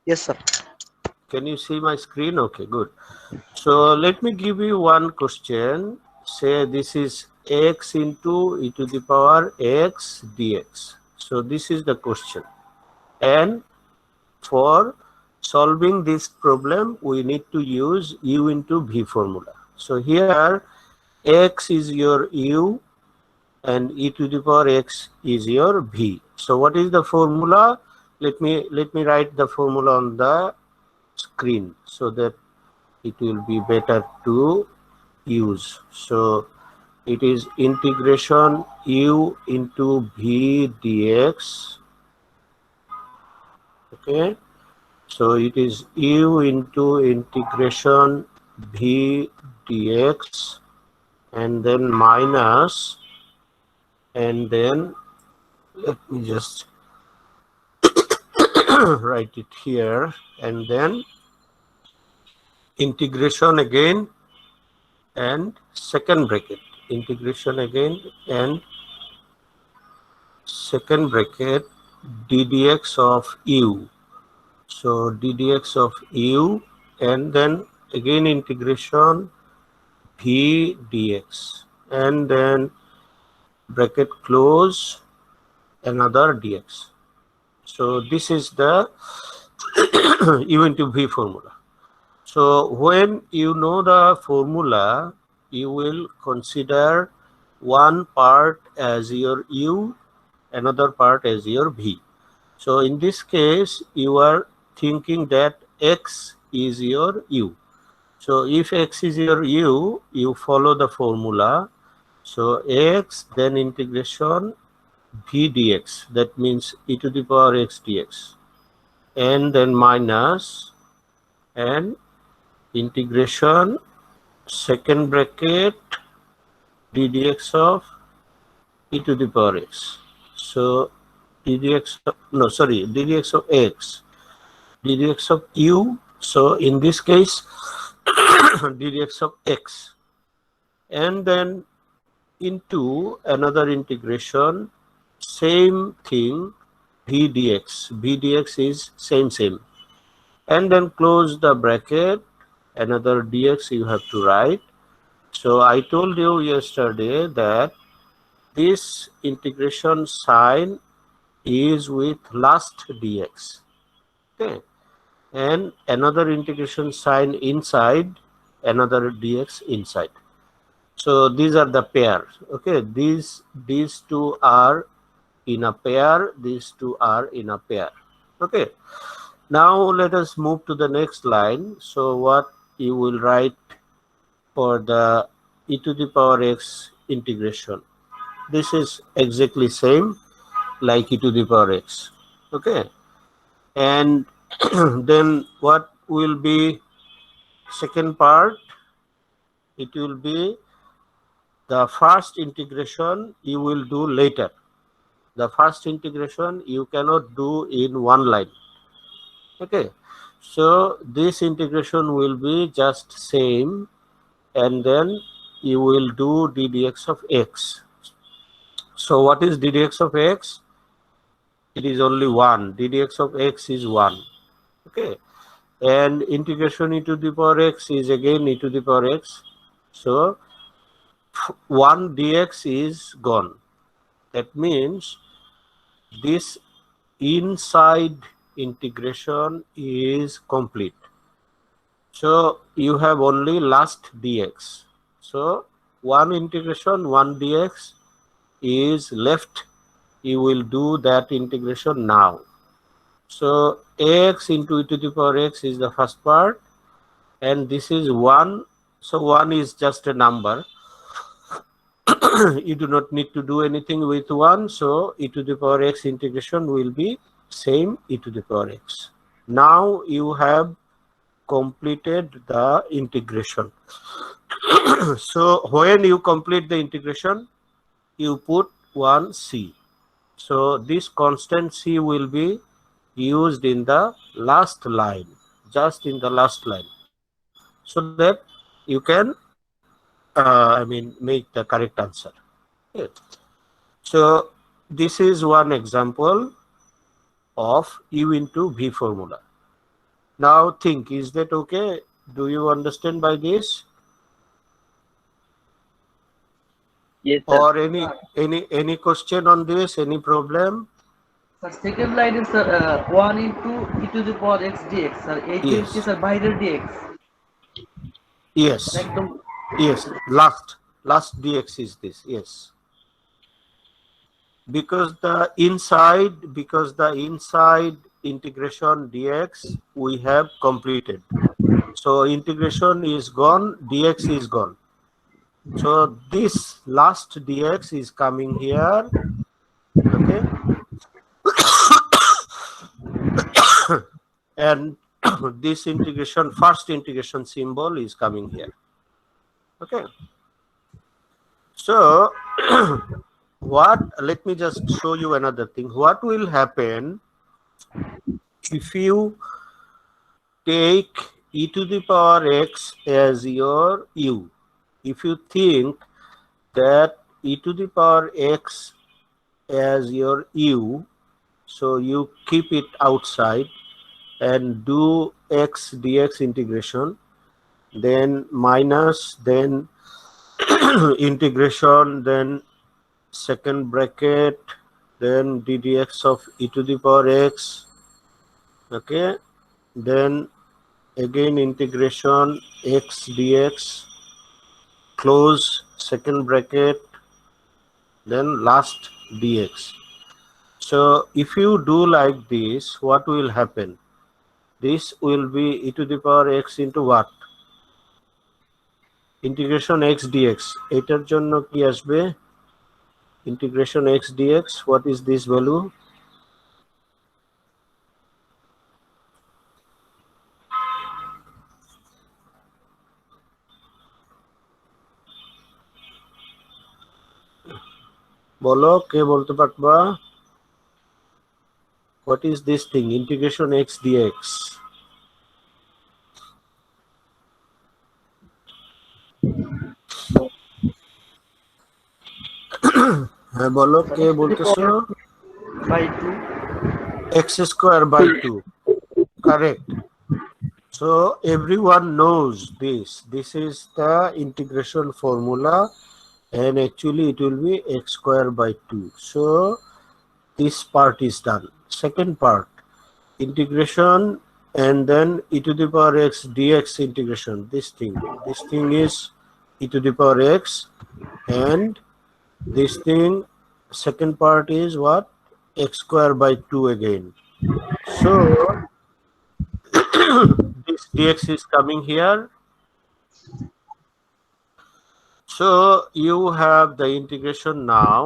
Yes, sir. Can you see my screen? Okay, good. So let me give you one question. Say this is x into e to the power x dx. So this is the question. And for solving this problem, we need to use u into v formula. So here x is your u and e to the power x is your v. So what is the formula? Let me write the formula on the screen so that it will be better to use. So it is integration u into v dx. Okay, so it is u into integration v dx and then minus, and then let me just write it here, and then integration again and second bracket, integration again and second bracket ddx of u. So ddx of u and then again integration v dx and then bracket close another dx. So this is the u into v formula. So when you know the formula, you will consider one part as your u, another part as your v. So in this case, you are thinking that x is your u. So if x is your u, you follow the formula. So x, then integration v dx, that means e to the power x dx, and then minus, and integration second bracket ddx of e to the power x. So ddx of, no, sorry, ddx of x, ddx of u. So in this case, ddx of x, and then into another integration, same thing, v dx. V dx is same, and then close the bracket. Another dx you have to write. So I told you yesterday that this integration sign is with last dx. Okay, and another integration sign inside, another dx inside. So these are the pairs. Okay, these two are in a pair, these two are in a pair. Okay, now let us move to the next line. So what you will write for the e to the power x integration, this is exactly same like e to the power x. Okay, and then what will be second part? It will be the first integration you will do later. The first integration you cannot do in one line. Okay, so this integration will be just same, and then you will do ddx of x. So what is ddx of x? It is only 1. ddx of x is 1. Okay, and integration e to the power x is again e to the power x. So 1 dx is gone. That means this inside integration is complete. So you have only last dx. So one integration, 1 dx is left. You will do that integration now. So x into e to the power x is the first part, and this is 1. So 1 is just a number. You do not need to do anything with 1. So e to the power x integration will be same e to the power x. Now you have completed the integration. So when you complete the integration, you put 1c. So this constant c will be used in the last line, just in the last line, so that you can make the correct answer. Okay. So this is one example of u into v formula. Now think, is that okay? Do you understand by this? Yes, sir. Or any question on this? Any problem? Sir, second line is sir, 1 into e to the power x dx, sir. এইটি হচ্ছে Yes. Sir বাইরের dx Yes. একদম Yes. Last dx is this. Yes. Because the inside integration dx we have completed. So integration is gone, dx is gone. So this last dx is coming here. Okay. And this first integration symbol is coming here. Okay. So let me just show you another thing. What will happen if you take e to the power x as your u? If you think that e to the power x as your u, so you keep it outside and do x dx integration, then minus, then integration, then second bracket, then ddx of e to the power x, okay, then again integration x dx, close second bracket, then last dx. So if you do like this, what will happen? This will be e to the power x into what? Integration x dx. এটার জন্য কি আসবে? Integration x dx. What is this value? বলো, কে বলতে পারবা? What is this thing? Integration x dx. হ্যাঁ বলো, কে বলতেছো? By 2 x square by 2. Correct. So everyone knows this. This is the integration formula, and actually it will be x square by 2. So this part is done. Second part, integration, and then e to the power x dx integration. This thing is e to the power x, and this thing, second part is what? X square by 2 again. So this dx is coming here. So you have the integration now.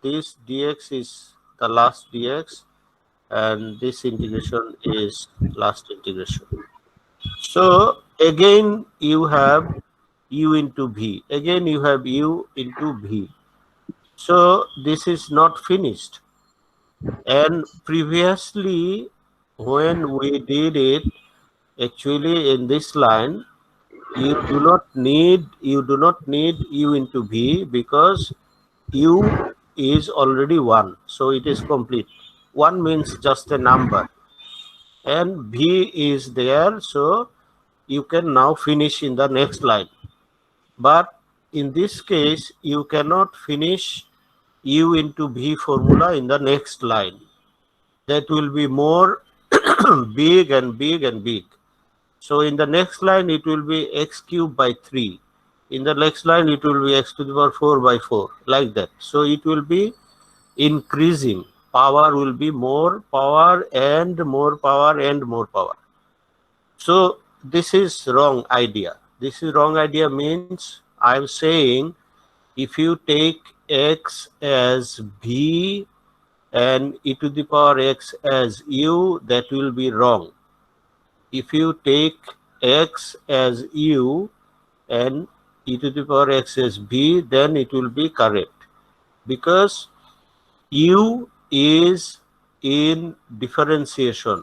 This dx is the last dx, and this integration is last integration. So again you have u into v. Again you have u into v. So this is not finished. And previously when we did it, actually in this line, you do not need u into v, because u is already 1, so it is complete. 1 means just a number, and v is there, so you can now finish in the next line. But in this case you cannot finish u into v formula in the next line. That will be more big and big and big. So in the next line it will be x cubed by 3. In the next line it will be x to the power 4 by 4, like that. So it will be increasing. Power will be more power and more power and more power. So this is wrong idea. This is wrong idea means I am saying if you take x as v and e to the power x as u, that will be wrong. If you take x as u and e to the power x as v, then it will be correct, because u is in differentiation.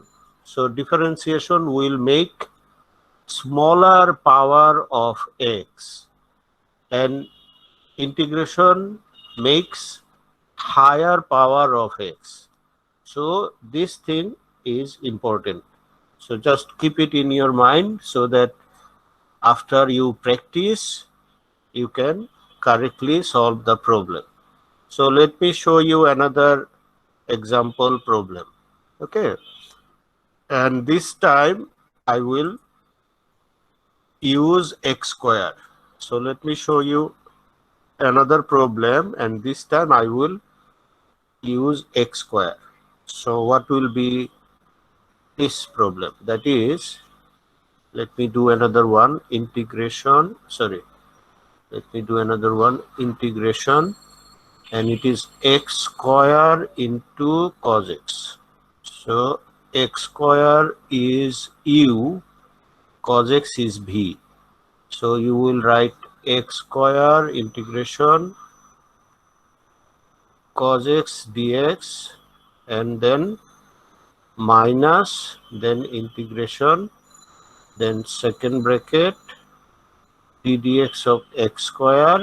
So differentiation will make smaller power of x, and integration makes higher power of x. So this thing is important. So just keep it in your mind so that after you practice, you can correctly solve the problem. So let me show you another example problem. Okay. And this time I will use x square. So let me show you another problem, and this time I will use x square. So what will be this problem? That is, let me do another one, integration, sorry, let me do another one, integration, and it is x square into cos x. So x square is u, cos x is v. So you will write x square integration cos x dx, and then minus, then integration, then second bracket d dx of x square,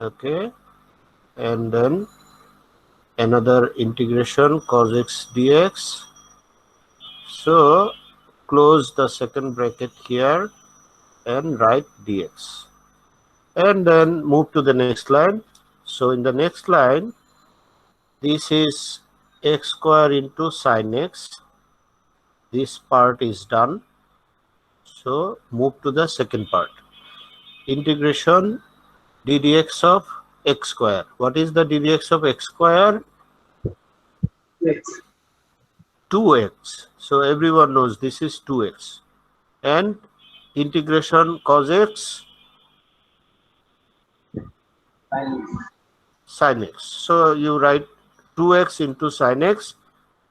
okay, and then another integration cos x dx. So close the second bracket here and write dx, and then move to the next line. So in the next line, this is x square into sin x. This part is done. So move to the second part. Integration d dx of x square. What is the d dx of x square? X. 2x. So everyone knows this is 2x. And integration cos x sin x. So you write 2x into sin x,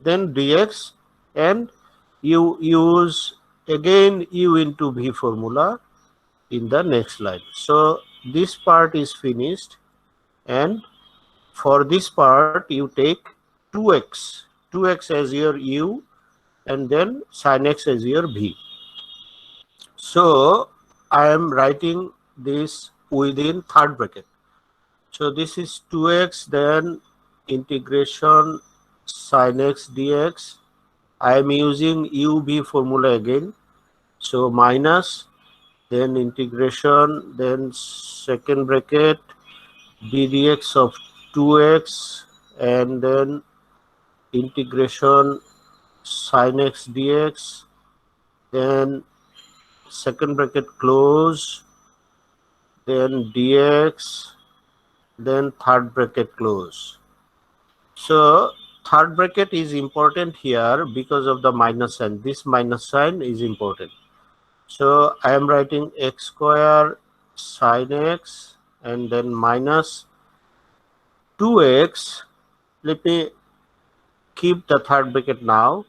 then dx, and you use again u into v formula in the next line. So this part is finished, and for this part you take 2x as your u, and then sin x as your v. So I am writing this within third bracket. So this is 2x, then integration sin x dx. I am using u v formula again. So minus, then integration, then second bracket d dx of 2x, and then integration sin x dx, then second bracket close, then dx, then third bracket close. So third bracket is important here because of the minus sign. This minus sign is important. So I am writing x square sin x, and then minus 2x. Let me keep the third bracket now.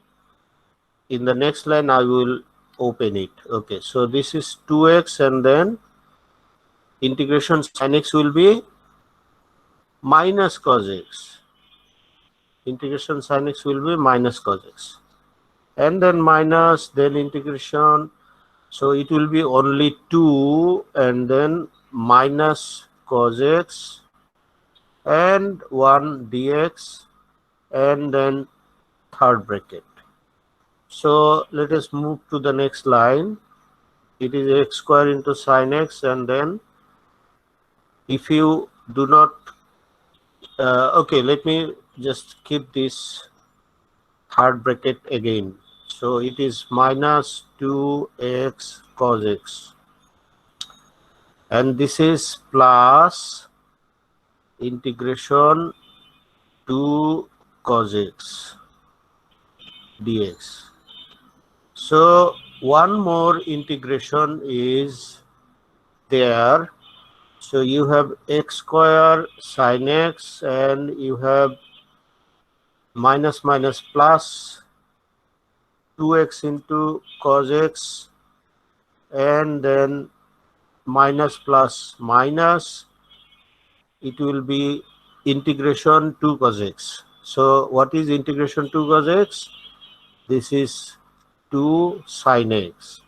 In the next line I will open it. Okay, so this is 2x, and then integration sin x will be minus cos x. Integration sin x will be minus cos x, and then minus, then integration. So it will be only 2, and then minus cos x, and 1 dx, and then third bracket. So let us move to the next line. It is x square into sin x, and then if you do not okay, let me just keep this third bracket again. So it is minus 2x cos x, and this is plus integration 2 cos x dx. So one more integration is there. So you have x square sin x, and you have minus minus plus 2x into cos x, and then minus plus minus, it will be integration 2 cos x. So what is integration 2 cos x? This is 2 sin x.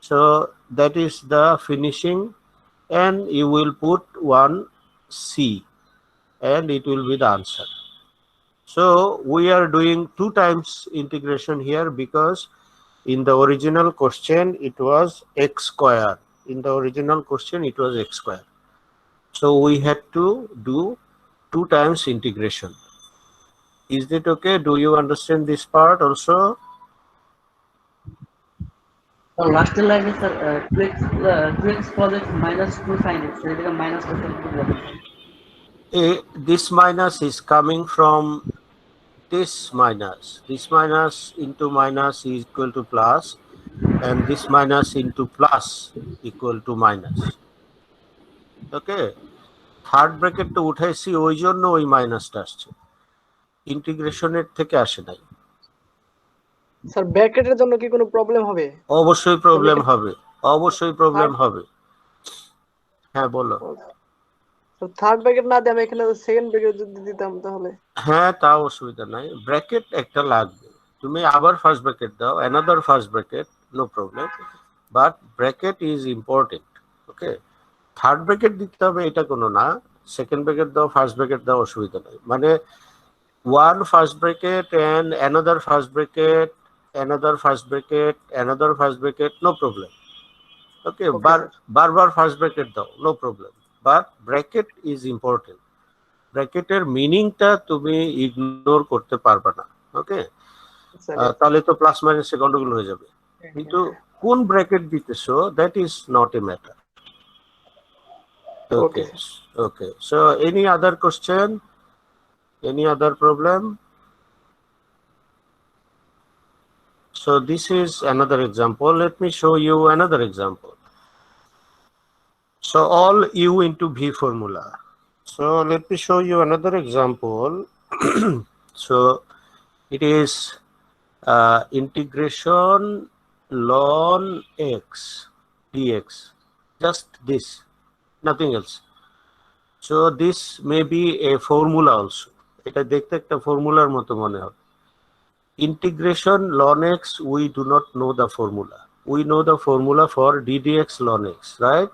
So that is the finishing, and you will put one C, and it will be the answer. So we are doing 2 times integration here because in the original question it was x square. In the original question it was x square. So we had to do 2 times integration. Is it okay? Do you understand this part also? So last line is sir 2x cos x minus 2 sin x. So এটা minus করতে বলেন sir. This minus is coming from this minus. This minus into minus is equal to plus, and this minus into plus equal to minus. Okay. Third bracket তো উঠাইছি ওই জন্য ওই মাইনাসটা আসছে, ইন্টিগ্রেশনের থেকে আসে নাই। স্যার ব্র্যাকেটের জন্য কি কোনো প্রবলেম হবে? অবশ্যই প্রবলেম হবে, অবশ্যই প্রবলেম হবে। হ্যাঁ বলো। থার্ড ব্র্যাকেট না দিয়ে আমি এখানে সেকেন্ড ব্র্যাকেট যদি দিতাম তাহলে? হ্যাঁ তাও অসুবিধা নাই, ব্র্যাকেট একটা লাগবে। তুমি আবার ফার্স্ট ব্র্যাকেট দাও, another first bracket, no problem, but bracket is important. Okay, third bracket দিতে হবে এটা কোনো না, সেকেন্ড ব্র্যাকেট দাও, ফার্স্ট ব্র্যাকেট দাও, অসুবিধা নাই। মানে one first bracket and another first bracket, another first bracket, another first bracket, no problem. Okay, bar first bracket দাও, no problem, but bracket is important. ব্র্যাকেটের মিনিংটা তুমি ইগনোর করতে পারবে না। ওকে, তাহলে তো প্লাস মাইনাসে গন্ডগোল হয়ে যাবে। কিন্তু কোন ব্র্যাকেট দিতেছো that is not a matter. Okay okay, so any other question? Any other problem? So this is another example. Let me show you another example. So all u into v formula. So let me show you another example. So it is integration ln x dx. Just this, nothing else. So this may be a formula also. এটা দেখতে একটা ফর্মুলার মতো মনে হবে। Integration ln x, we do not know the formula. We know the formula for ddx ln x, right?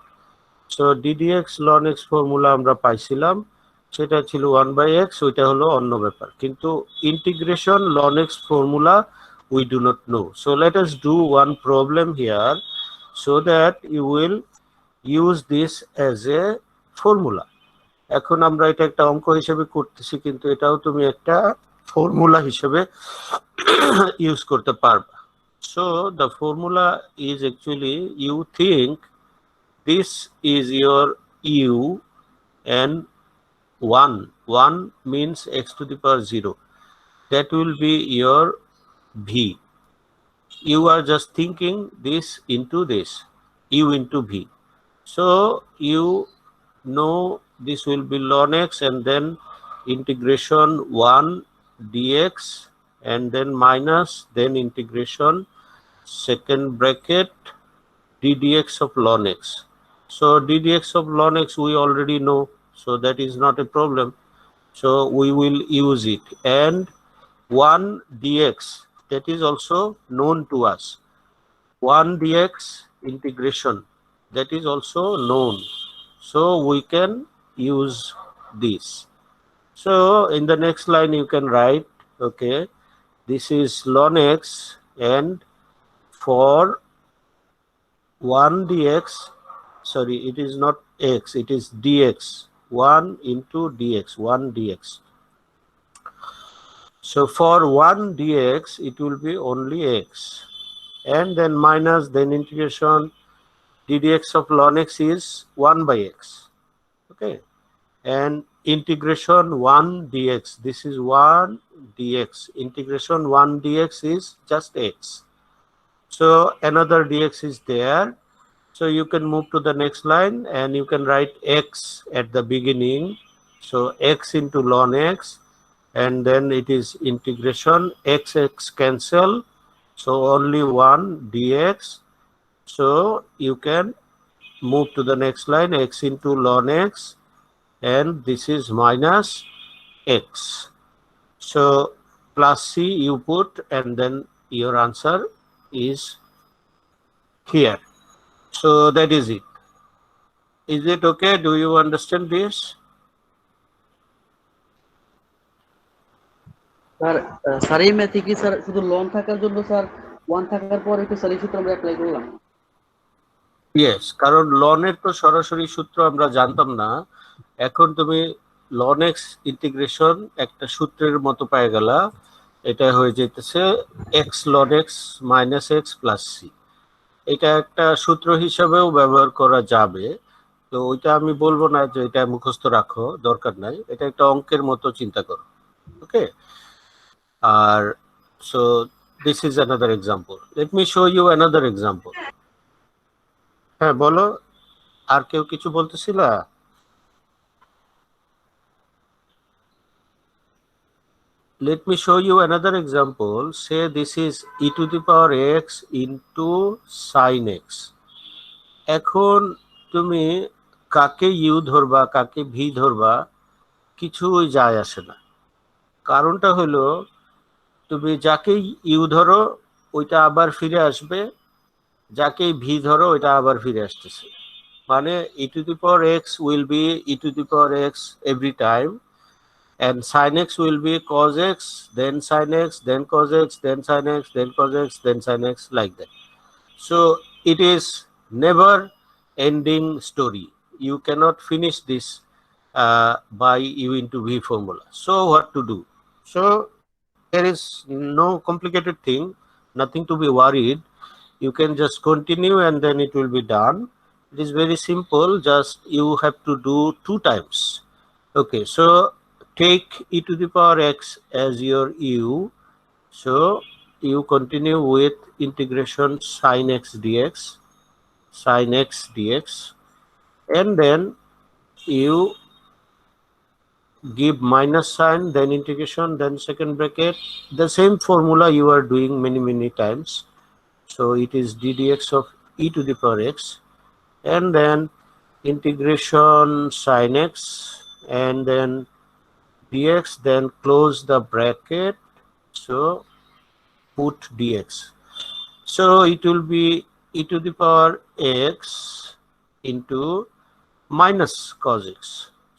So ddx ln x formula আমরা পাইছিলাম, সেটা ছিল 1/x, ওইটা হলো অন্য ব্যাপার। কিন্তু integration ln x formula we do not know. So let us do one problem here so that you will use this as a formula. এখন আমরা এটা একটা অঙ্ক হিসেবে করতেছি, কিন্তু এটাও তুমি একটা ফর্মুলা হিসেবে ইউজ করতে পারবা। So the formula is actually, you think this is your you and 1 means x to the power 0, that will be your v. You are just thinking this into this, u into v. So you know this will be ln x and then integration 1 dx and then minus, then integration second bracket ddx of ln x. So ddx of ln x we already know, so that is not a problem. So we will use it, and 1 dx, that is also known to us. 1 dx integration, that is also known. So we can use this. So in the next line you can write, okay, this is ln x, and for 1 dx, sorry, it is not x, it is dx, 1 into dx, 1 dx. So for 1 dx it will be only x, and then minus, then integration ddx of ln x is 1/x. Okay, and integration 1 dx, this is 1 dx, integration 1 dx is just x. So another dx is there, so you can move to the next line and you can write x at the beginning. So x into ln x, and then it is integration x cancel, so only 1 dx. So you can move to the next line, x into ln x, and this is minus x. So plus c you put, and then your answer is here. So that is it. Is it okay? Do you understand this? Sir sir এই ম্যাথে কি sir শুধু loan থাকার জন্য sir one থাকার পরে কি sir এই সূত্র আমরা অ্যাপ্লাই করলাম? ইয়েস, কারণ লনের তো সরাসরি সূত্র আমরা জানতাম না। এখন তুমি লন এক্স ইন্টিগ্রেশন একটা সূত্রের মতো পেয়ে গেলা। এটা হয়ে যেতেছে x ln x minus x plus c. এটা একটা সূত্র হিসাবেও ব্যবহার করা যাবে। তো ওইটা আমি বলবো না যে এটা মুখস্থ রাখো, দরকার নাই। এটা একটা অঙ্কের মতো চিন্তা করো। ওকে, আর so this is another example. Let me show you another example. হ্যাঁ বলো, আর কেউ কিছু বলতেছিলা? Let me show you another example. Say this is e to the power x into sin x. এখন তুমি কাকে ইউ ধরবা কাকে ভি ধরবা কিছুই যায় আসে না। কারণটা হলো তুমি যাকেই ইউ ধরো ওইটা আবার ফিরে আসবে, যাকেই ভি ধরো ওইটা আবার ফিরে আসতেছে। মানে e to the power x will be e to the power x every time, and sin x will be cos x, then sin x, then cos x, then sin x, then cos x, then sin x, like that. So it is never ending story. You cannot finish this by u into v formula. So what to do? So there is no complicated thing, nothing to be worried. You can just continue and then it will be done. It is very simple, just you have to do 2 times. Okay, so take e to the power x as your u. So you continue with integration sin x dx, sin x dx, and then you give minus sign, then integration, then second bracket. The same formula you are doing many times. So it is d dx of e to the power x, and then integration sin x, and then dx, then close the bracket, so put dx. So it will be e to the power x into minus cos x.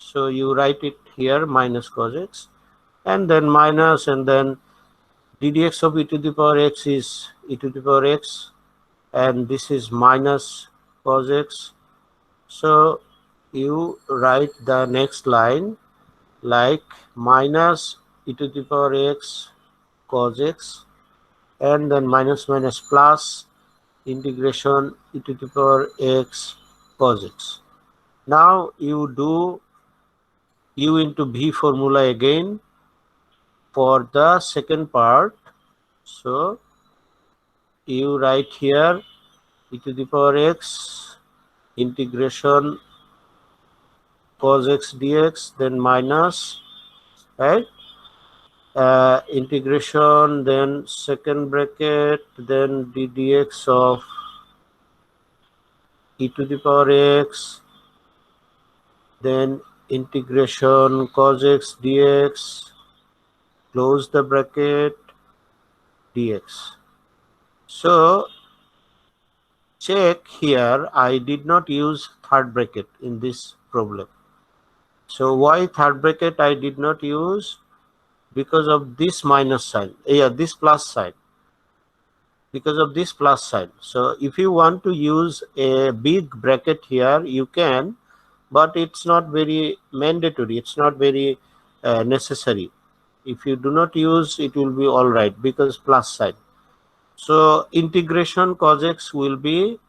So you write it here minus cos x, and then minus, and then d dx of e to the power x is e to the power x, and this is minus cos x. So you write the next line like minus e to the power x cos x, and then minus minus plus integration e to the power x cos x. Now you do u into v formula again for the second part. So you write here e to the power x integration cos x dx, then minus, right? Integration, then second bracket, then d dx of e to the power x, then integration cos x dx, close the bracket, dx. So check here, I did not use third bracket in this problem. So why third bracket I did not use? Because of this minus sign, this plus sign, because of this plus sign. So if you want to use a big bracket here, you can, but it's not very mandatory, it's not very necessary. If you do not use, it will be all right because plus sign. So integration cos x will be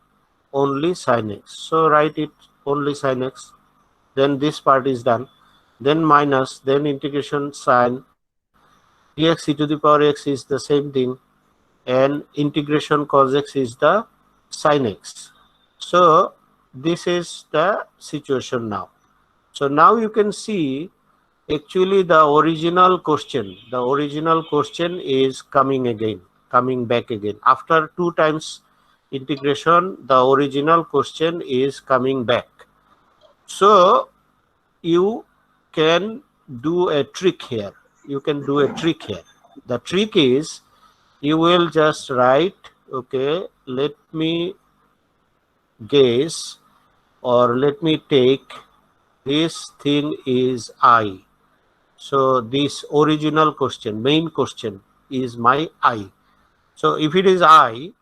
only sin x. So write it only sin x, then this part is done, then minus, then integration sin dx e to the power x is the same thing, and integration cos x is the sin x. So this is the situation now. So now you can see actually the original question is coming back again. After 2 times integration, the original question is coming back. So you can do a trick here. The trick is you will just write, okay, let me guess, or let me take this thing is I. So this original question, main question, is my I. So if it is I,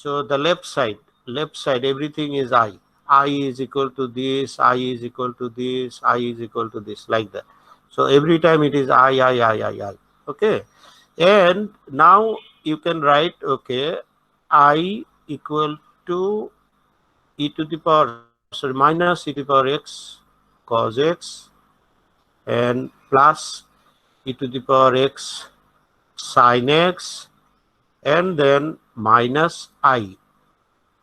so the left side, everything is I. I is equal to this, I is equal to this, I is equal to this, like that. So every time it is I. Okay. And now you can write, okay, I equal to e to the power, sorry, minus e to the power x cos x and plus e to the power x sin x and then minus I.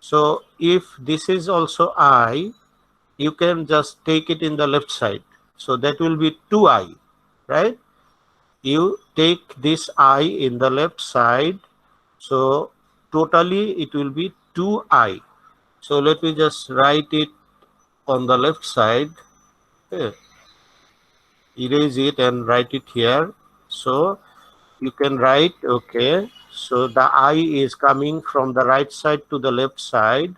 So if this is also I, you can just take it in the left side. So that will be 2I, right? You take this I in the left side. So totally it will be 2I. So let me just write it on the left side. Okay. Erase it and write it here. So you can write, okay, so the I is coming from the right side to the left side.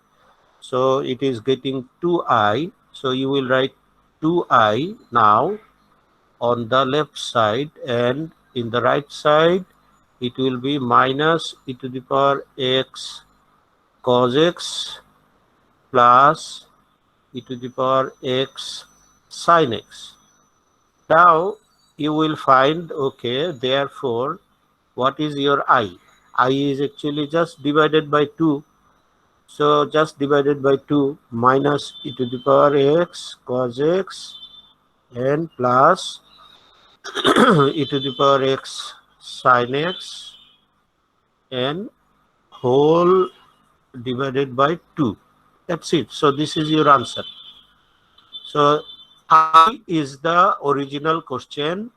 So it is getting 2I. So you will write 2I now on the left side, and in the right side it will be minus e to the power x cos x plus e to the power x sin x. Now you will find, okay, therefore what is your I? I is actually just divided by 2. So just divided by 2 minus e to the power x cos x and plus e to the power x sin x and whole divided by 2. That's it. So this is your answer. So I is the original question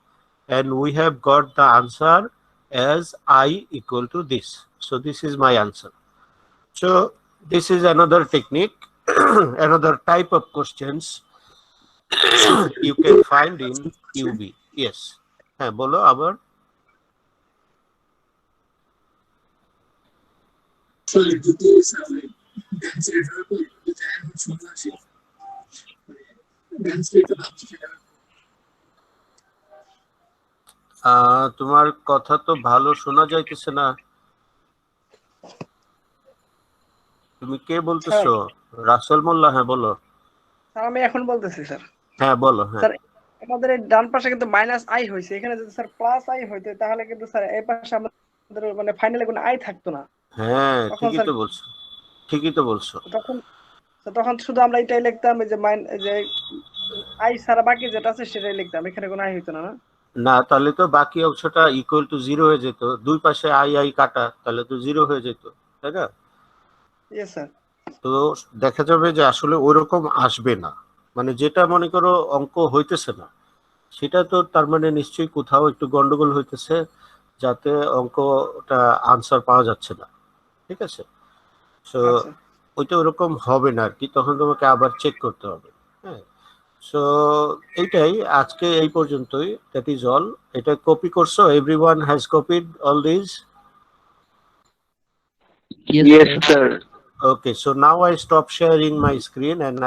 and we have got the answer as I equal to this. So this is my answer. So this is another technique, another type of questions you can find in UB. Yes. হ্যাঁ বলো আবার। তোমার কথা তো ভালো শোনা যাইতেছে না। তুমি কে বলতেছো? রাসেল মোল্লা? হ্যাঁ বলো। স্যার আমি এখন বলতেছি স্যার। হ্যাঁ বলো। হ্যাঁ স্যার আমাদের এই ডান পাশে কিন্তু মাইনাস আই হয়েছে, এখানে যদি স্যার প্লাস আই হইতো তাহলে কিন্তু স্যার এই পাশে আমাদের মানে ফাইনালে কোনো আই থাকতো না। হ্যাঁ ঠিকই তো বলছো, ঠিকই তো বলছো। তখন শুধু আমরা এটাই লিখতাম যে আই ছাড়া বাকি যেটা আছে সেটাই লিখতাম, এখানে কোনো আই হইতো না। না তাহলে তো বাকি অংশটা ইকুয়াল টু 0 হয়ে যেত, দুই পাশে আই কাটা, তাহলে তো 0 হয়ে যেত, তাই না? Yes sir. তো দেখা যাবে যে আসলে ওইরকম আসবে না, মানে যেটা মনে করো অঙ্ক হইতেছে না সেটা তো তার মানে নিশ্চয়ই কোথাও একটু গন্ডগোল হইতেছে, যাতে অঙ্কটা আনসার পাওয়া যাচ্ছে না। ঠিক আছে, সো ওইটা ওরকম হবে না আর কি, তখন তোমাকে আবার চেক করতে হবে। হ্যাঁ, সো এইটাই আজকে এই পর্যন্তই, দ্যাট ইজ অল। এটা কপি করছো? Everyone has copied all this? Yes, sir. Okay, so now I stop sharing my screen and I